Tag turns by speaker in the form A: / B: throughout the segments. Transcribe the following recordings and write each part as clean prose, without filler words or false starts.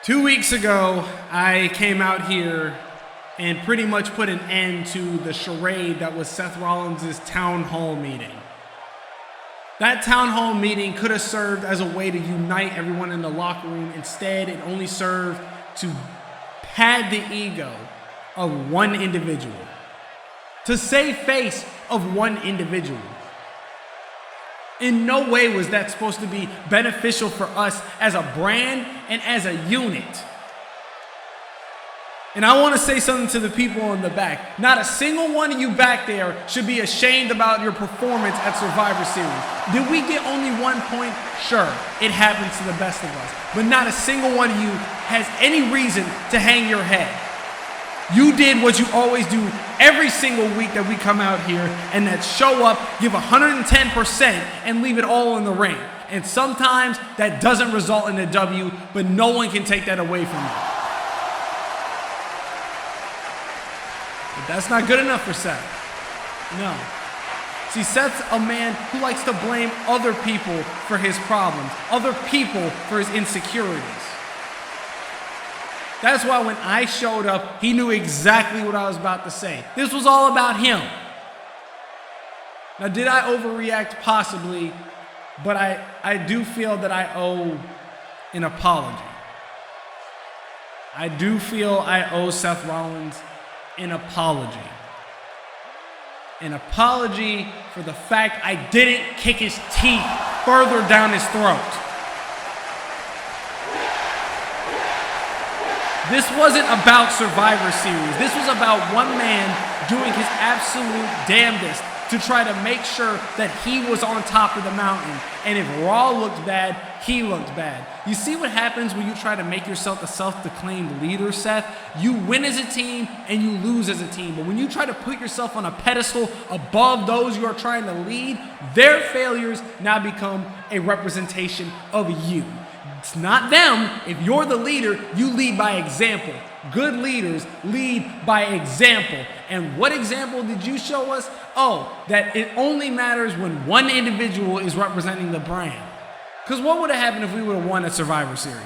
A: 2 weeks ago, I came out here and pretty much put an end to the charade that was Seth Rollins' town hall meeting. That town hall meeting could have served as a way to unite everyone in the locker room. Instead, it only served to pad the ego of one individual, to save face of one individual. In no way was that supposed to be beneficial for us as a brand and as a unit. And I want to say something to the people in the back. Not a single one of you back there should be ashamed about your performance at Survivor Series. Did we get only 1 point? Sure, it happens to the best of us. But not a single one of you has any reason to hang your head. You did what you always do every single week that we come out here, and that's show up, give 110%, and leave it all in the ring. And sometimes that doesn't result in a W, but no one can take that away from you. But that's not good enough for Seth. No. See, Seth's a man who likes to blame other people for his problems, other people for his insecurities. That's why when I showed up, he knew exactly what I was about to say. This was all about him. Now, did I overreact? Possibly, but I do feel that I owe an apology. I do feel I owe Seth Rollins an apology. An apology for the fact I didn't kick his teeth further down his throat. This wasn't about Survivor Series. This was about one man doing his absolute damnedest to try to make sure that he was on top of the mountain. And if Raw looked bad, he looked bad. You see what happens when you try to make yourself a self-proclaimed leader, Seth? You win as a team and you lose as a team. But when you try to put yourself on a pedestal above those you are trying to lead, their failures now become a representation of you. It's not them. If you're the leader, you lead by example. Good leaders lead by example. And what example did you show us? Oh, that it only matters when one individual is representing the brand. Because what would have happened if we would have won at Survivor Series?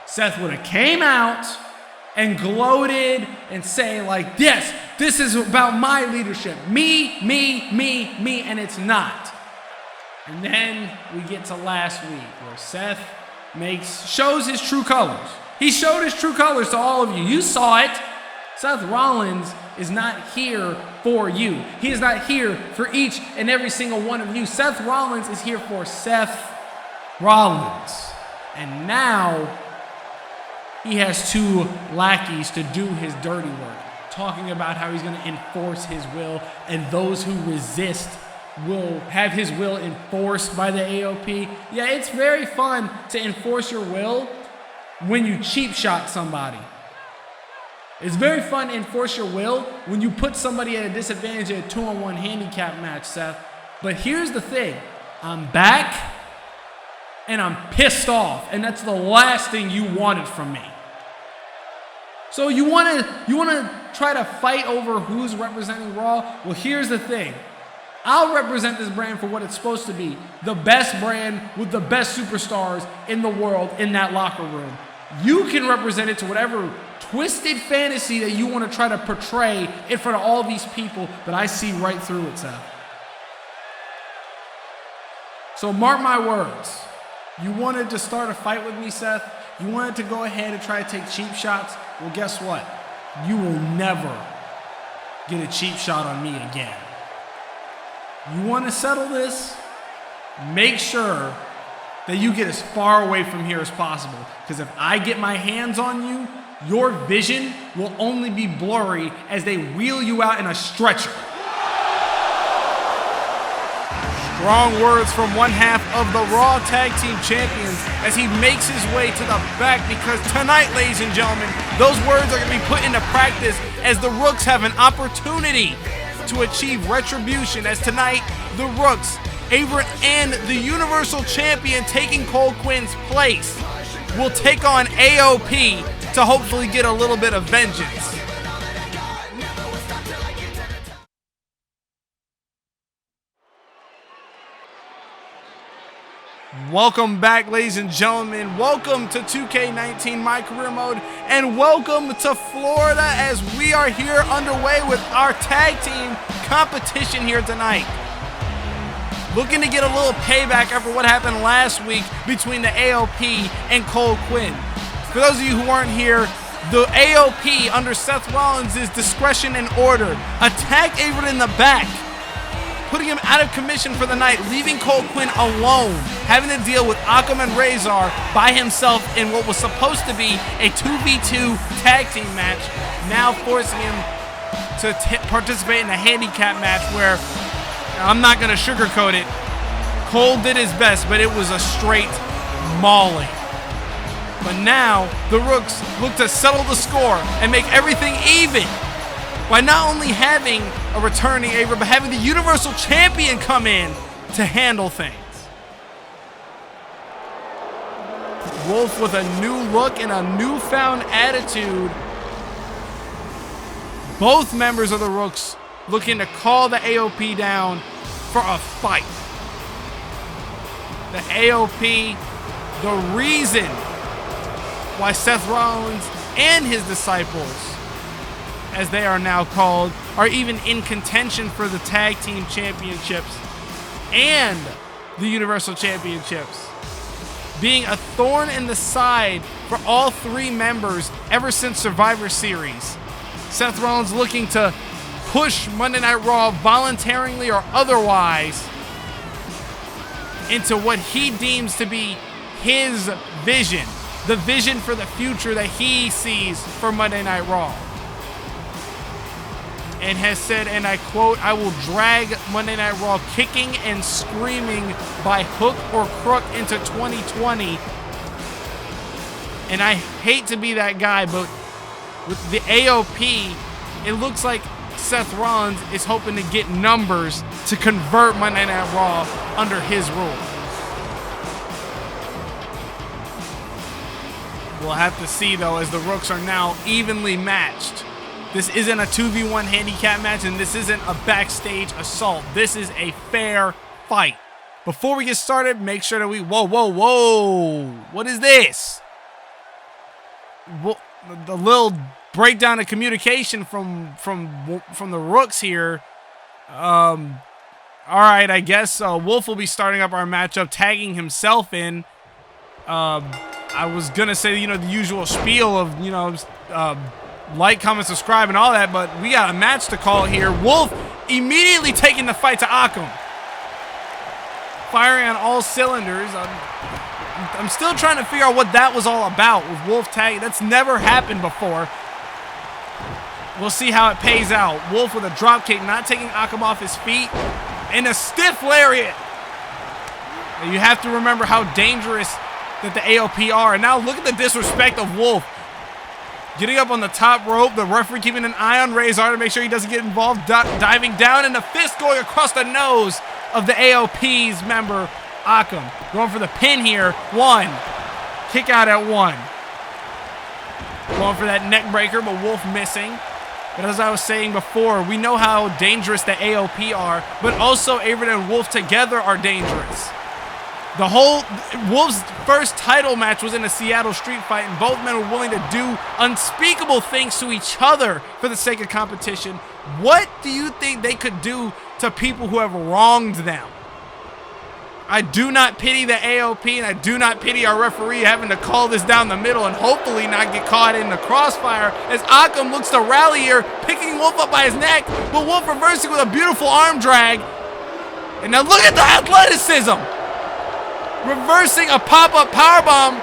A: Seth would have came out and gloated and say like, yes, this is about my leadership. Me, and it's not. And then we get to last week where Seth shows his true colors. He showed his true colors to all of you. You saw it. Seth Rollins is not here for you. He is not here for each and every single one of you. Seth Rollins is here for Seth Rollins. And now he has two lackeys to do his dirty work, talking about how he's going to enforce his will, and those who resist will have his will enforced by the AOP. Yeah, it's very fun to enforce your will when you cheap shot somebody. It's very fun to enforce your will when you put somebody at a disadvantage in a 2-on-1 handicap match, Seth. But here's the thing. I'm back and I'm pissed off, and that's the last thing you wanted from me. So you want to try to fight over who's representing Raw? Well, here's the thing. I'll represent this brand for what it's supposed to be. The best brand with the best superstars in the world in that locker room. You can represent it to whatever twisted fantasy that you want to try to portray in front of all these people, but I see right through it, Seth. So mark my words. You wanted to start a fight with me, Seth? You wanted to go ahead and try to take cheap shots? Well, guess what? You will never get a cheap shot on me again. You want to settle this? Make sure that you get as far away from here as possible. Because if I get my hands on you, your vision will only be blurry as they wheel you out in a stretcher. Strong words from one half of the Raw Tag Team Champions as he makes his way to the back, because tonight, ladies and gentlemen, those words are going to be put into practice as the Rooks have an opportunity to achieve retribution, as tonight the Rooks, Averett, and the Universal Champion taking Cole Quinn's place will take on AOP to hopefully get a little bit of vengeance. Welcome back, ladies and gentlemen. Welcome to 2K19 My Career Mode, and welcome to Florida as we are here underway with our tag team competition here tonight. Looking to get a little payback after what happened last week between the AOP and Cole Quinn. For those of you who weren't here, the AOP under Seth Rollins' discretion and order attacked Avery in the back, putting him out of commission for the night, leaving Cole Quinn alone, having to deal with Akam and Razor by himself in what was supposed to be a 2v2 tag team match, now forcing him to participate in a handicap match where, I'm not going to sugarcoat it, Cole did his best, but it was a straight mauling. But now, the Rooks look to settle the score and make everything even by not only having a returning Avery, but having the Universal Champion come in to handle things. Wolf with a new look and a newfound attitude. Both members of the Rooks looking to call the AOP down for a fight. The AOP, the reason why Seth Rollins and his disciples, as they are now called, are even in contention for the tag team championships and the Universal Championships, being a thorn in the side for all three members ever since Survivor Series. Seth Rollins looking to push Monday Night Raw voluntarily or otherwise into what he deems to be his vision, the vision for the future that he sees for Monday Night Raw. And has said, and I quote, "I will drag Monday Night Raw kicking and screaming by hook or crook into 2020. And I hate to be that guy, but with the AOP, it looks like Seth Rollins is hoping to get numbers to convert Monday Night Raw under his rule. We'll have to see, though, as the Rooks are now evenly matched. This isn't a 2v1 handicap match, and this isn't a backstage assault. This is a fair fight. Before we get started, make sure that we... Whoa. What is this? The little breakdown of communication from the Rooks here. All right, I guess Wolf will be starting up our matchup, tagging himself in. I was going to say, the usual spiel of, like, comment, subscribe, and all that, but we got a match to call here. Wolf immediately taking the fight to Akam, firing on all cylinders. I'm still trying to figure out what that was all about with Wolf tagging. That's never happened before. We'll see how it pays out. Wolf with a dropkick, not taking Akam off his feet, and a stiff lariat. And you have to remember how dangerous that the AOP are. And now look at the disrespect of Wolf. Getting up on the top rope, the referee keeping an eye on Razor to make sure he doesn't get involved, diving down, and the fist going across the nose of the AOP's member, Akam. Going for the pin here. One. Kick out at one. Going for that neck breaker, but Wolf missing. But as I was saying before, we know how dangerous the AOP are, but also Avery and Wolf together are dangerous. The whole Wolf's first title match was in a Seattle street fight, and both men were willing to do unspeakable things to each other for the sake of competition. What do you think they could do to people who have wronged them? I do not pity the AOP, and I do not pity our referee having to call this down the middle and hopefully not get caught in the crossfire as Akam looks to rally here, picking Wolf up by his neck, but Wolf reversing with a beautiful arm drag. And now look at the athleticism! Reversing a pop-up powerbomb.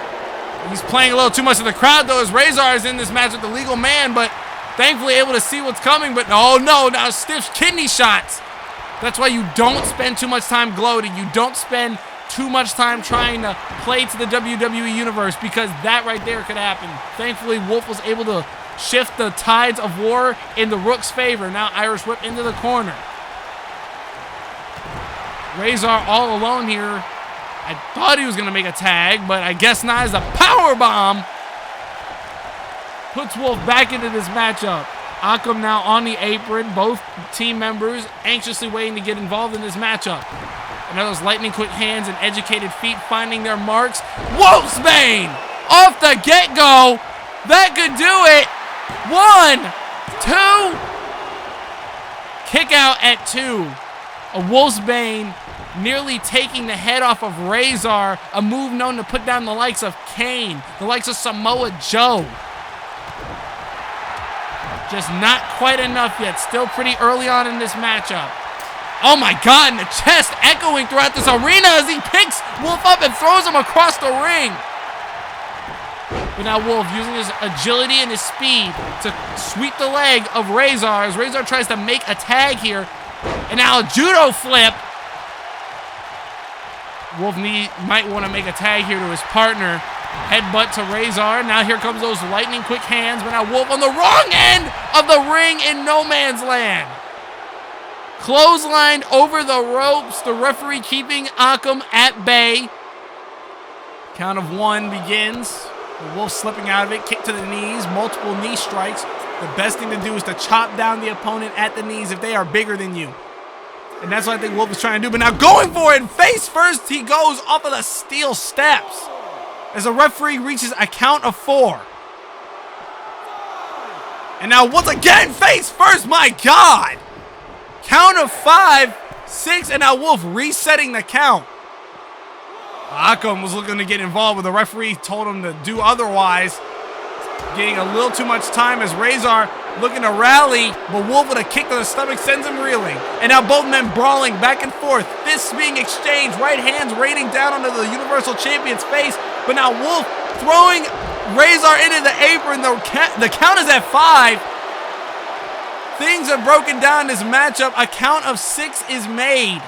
A: He's playing a little too much of the crowd, though, as Razor is in this match with the legal man, but thankfully able to see what's coming. But oh no, now stiff kidney shots. That's why you don't spend too much time gloating. You don't spend too much time trying to play to the WWE Universe, because that right there could happen. Thankfully, Wolf was able to shift the tides of war in the Rook's favor. Now Irish whip into the corner. Razor all alone here. I thought he was going to make a tag, but I guess not, as a powerbomb puts Wolf back into this matchup. Akam now on the apron, both team members anxiously waiting to get involved in this matchup. And now those lightning quick hands and educated feet finding their marks. Wolfsbane off the get-go. That could do it. 1, 2. Kick out at 2. A Wolfsbane nearly taking the head off of Razor, a move known to put down the likes of Kane, the likes of Samoa Joe. Just not quite enough yet. Still pretty early on in this matchup. Oh my God, and the chest echoing throughout this arena as he picks Wolf up and throws him across the ring. But now Wolf using his agility and his speed to sweep the leg of Razor as Razor tries to make a tag here. And now a judo flip. Wolf might want to make a tag here to his partner. Headbutt to Razor. Now here comes those lightning quick hands. But now Wolf on the wrong end of the ring in no man's land. Clotheslined over the ropes. The referee keeping Akam at bay. Count of 1 begins. The Wolf slipping out of it. Kick to the knees. Multiple knee strikes. The best thing to do is to chop down the opponent at the knees if they are bigger than you. And that's what I think Wolf is trying to do. But now going for it, face first, he goes off of the steel steps. As the referee reaches a count of 4. And now once again, face first, my God. Count of 5, 6, and now Wolf resetting the count. Akam was looking to get involved, but the referee told him to do otherwise. Getting a little too much time as Razor looking to rally, but Wolf with a kick to the stomach sends him reeling. And now both men brawling back and forth, fists being exchanged, right hands raining down onto the Universal Champion's face. But now Wolf throwing Razor into the apron. The count is at 5. Things are broken down in this matchup. A count of 6 is made.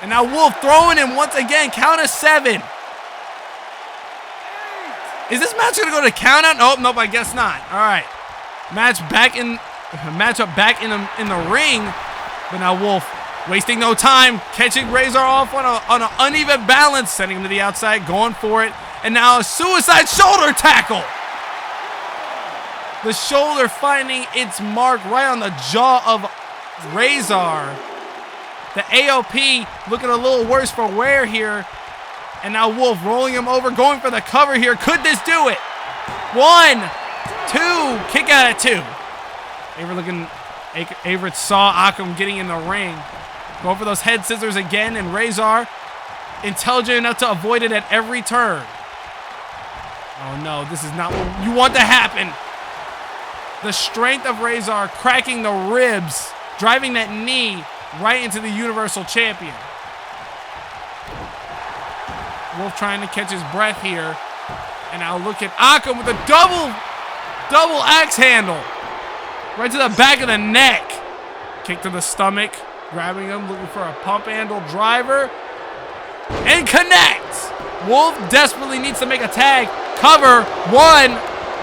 A: And now Wolf throwing him once again. Count of 7. Is this match going to go to count out? Nope, I guess not. All right. Matchup back in the ring. But now Wolf wasting no time. Catching Razor off on an uneven balance. Sending him to the outside. Going for it. And now a suicide shoulder tackle. The shoulder finding its mark right on the jaw of Razor. The AOP looking a little worse for wear here. And now Wolf rolling him over, going for the cover here. Could this do it? 1, 2, kick out at 2. Averett saw Akam getting in the ring. Going for those head scissors again, and Razor intelligent enough to avoid it at every turn. Oh no, this is not what you want to happen. The strength of Razor cracking the ribs, driving that knee right into the Universal Champion. Wolf trying to catch his breath here. And now look at Akam with a double axe handle. Right to the back of the neck. Kick to the stomach. Grabbing him, looking for a pump handle driver. And connects. Wolf desperately needs to make a tag. Cover. 1.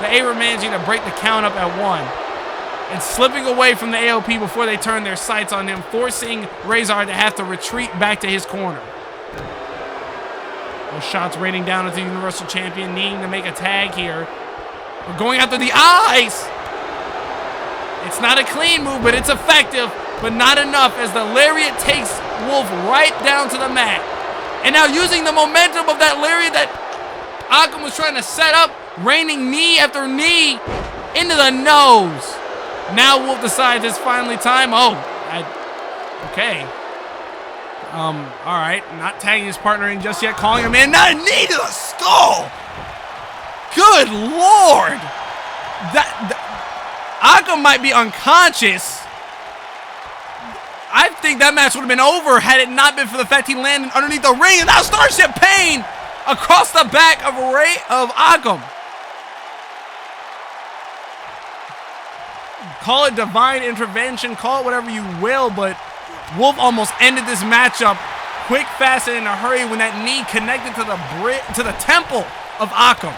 A: The A-Rod managing to break the count up at 1. And slipping away from the AOP before they turn their sights on him, forcing Razor to have to retreat back to his corner. Those shots raining down at the Universal Champion, needing to make a tag here. But going after the eyes. It's not a clean move, but it's effective. But not enough as the lariat takes Wolf right down to the mat. And now using the momentum of that lariat that Akam was trying to set up, raining knee after knee into the nose. Now Wolf decides it's finally time. Okay. All right, not tagging his partner in just yet, calling him in. Not a knee to the skull. Good Lord. Akam might be unconscious. I think that match would have been over had it not been for the fact he landed underneath the ring. And now Starship Pain across the back of Akam. Call it divine intervention, call it whatever you will, but Wolf almost ended this matchup quick, fast, and in a hurry when that knee connected to the temple of Akam.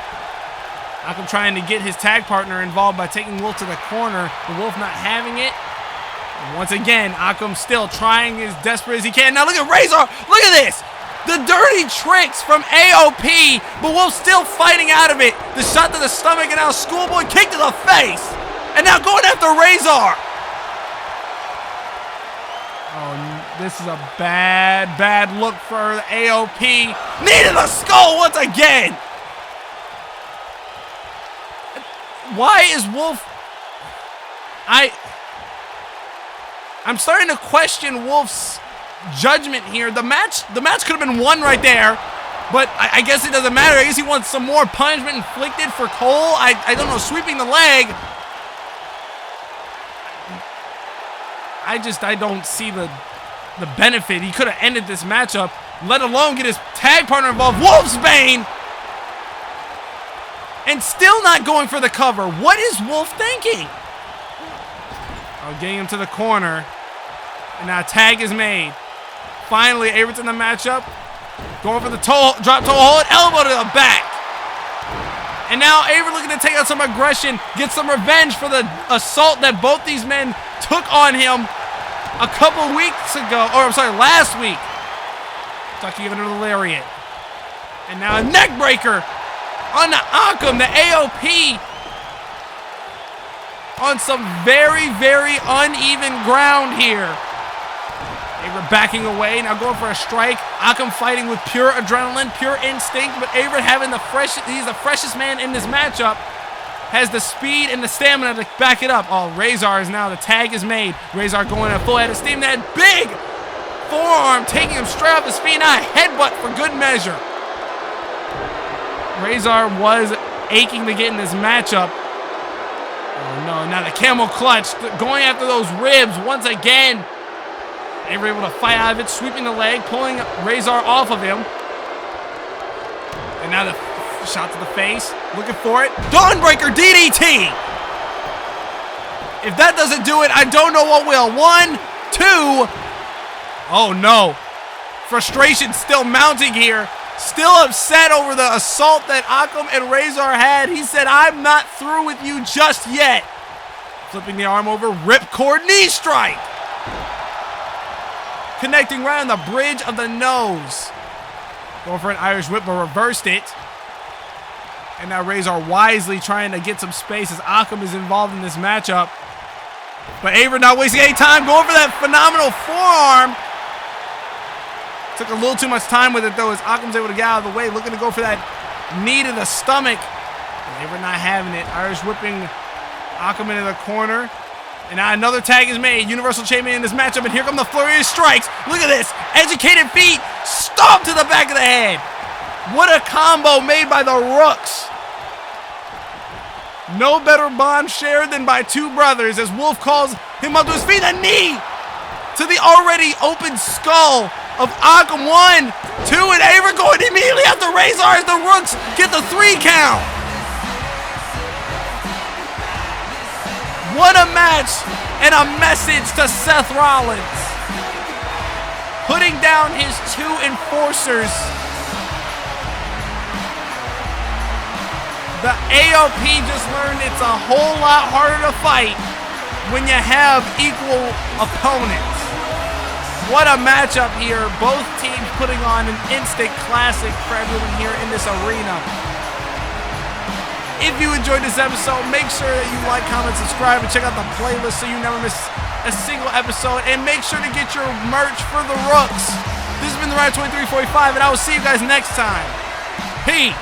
A: Akam trying to get his tag partner involved by taking Wolf to the corner, but Wolf not having it. And once again, Akam still trying as desperate as he can. Now look at Razor, look at this! The dirty tricks from AOP, but Wolf still fighting out of it. The shot to the stomach and now schoolboy kick to the face. And now going after Razor. Oh, This is a bad, bad look for the AOP. Knee to the skull once again. Why is Wolf... I'm starting to question Wolf's judgment here. The match could have been won right there, but I guess it doesn't matter. I guess he wants some more punishment inflicted for Cole. I don't know, sweeping the leg. I don't see the benefit. He could have ended this matchup, let alone get his tag partner involved. Wolfsbane! And still not going for the cover. What is Wolf thinking? Oh, getting him to the corner. And now a tag is made. Finally, Averett's in the matchup. Going for the drop toe hold, elbow to the back. And now Averett looking to take out some aggression, get some revenge for the assault that both these men took on him a couple weeks ago, or I'm sorry, last week. Tucky giving her the lariat. And now a neck breaker on the Akam, the AOP. On some very, very uneven ground here. Averett backing away, now going for a strike. Akam fighting with pure adrenaline, pure instinct, but Averett having he's the freshest man in this matchup. Has the speed and the stamina to back it up. Oh, Razor is now, the tag is made. Razor going at full head of steam. That big forearm taking him straight off his feet. Now a headbutt for good measure. Razor was aching to get in this matchup. Oh no, now the camel clutch going after those ribs once again. They were able to fight out of it, sweeping the leg, pulling Razor off of him. And now the shot to the face, looking for it. Dawnbreaker DDT! If that doesn't do it, I don't know what will. 1, 2. Oh no. Frustration still mounting here. Still upset over the assault that Akam and Razor had. He said, I'm not through with you just yet. Flipping the arm over, ripcord knee strike. Connecting right on the bridge of the nose. Going for an Irish whip, but reversed it. And now Razor wisely trying to get some space as Akam is involved in this matchup. But Averett not wasting any time, going for that phenomenal forearm. Took a little too much time with it though, as Akam's able to get out of the way, looking to go for that knee to the stomach. But Averett not having it. Irish whipping Akam into the corner. And now another tag is made. Universal Champion in this matchup, and here come the flurry of strikes. Look at this. Educated feet. Stomp to the back of the head. What a combo made by the Rooks. No better bond shared than by two brothers as Wolf calls him up to his feet. A knee to the already open skull of Akam. 1, 2, and Averett going immediately after Razor as the Rooks get the 3 count. What a match and a message to Seth Rollins. Putting down his 2 enforcers. The AOP just learned it's a whole lot harder to fight when you have equal opponents. What a matchup here. Both teams putting on an instant classic for everyone here in this arena. If you enjoyed this episode, make sure that you like, comment, subscribe, and check out the playlist so you never miss a single episode. And make sure to get your merch for the Rooks. This has been the Ride 2345, and I will see you guys next time. Peace.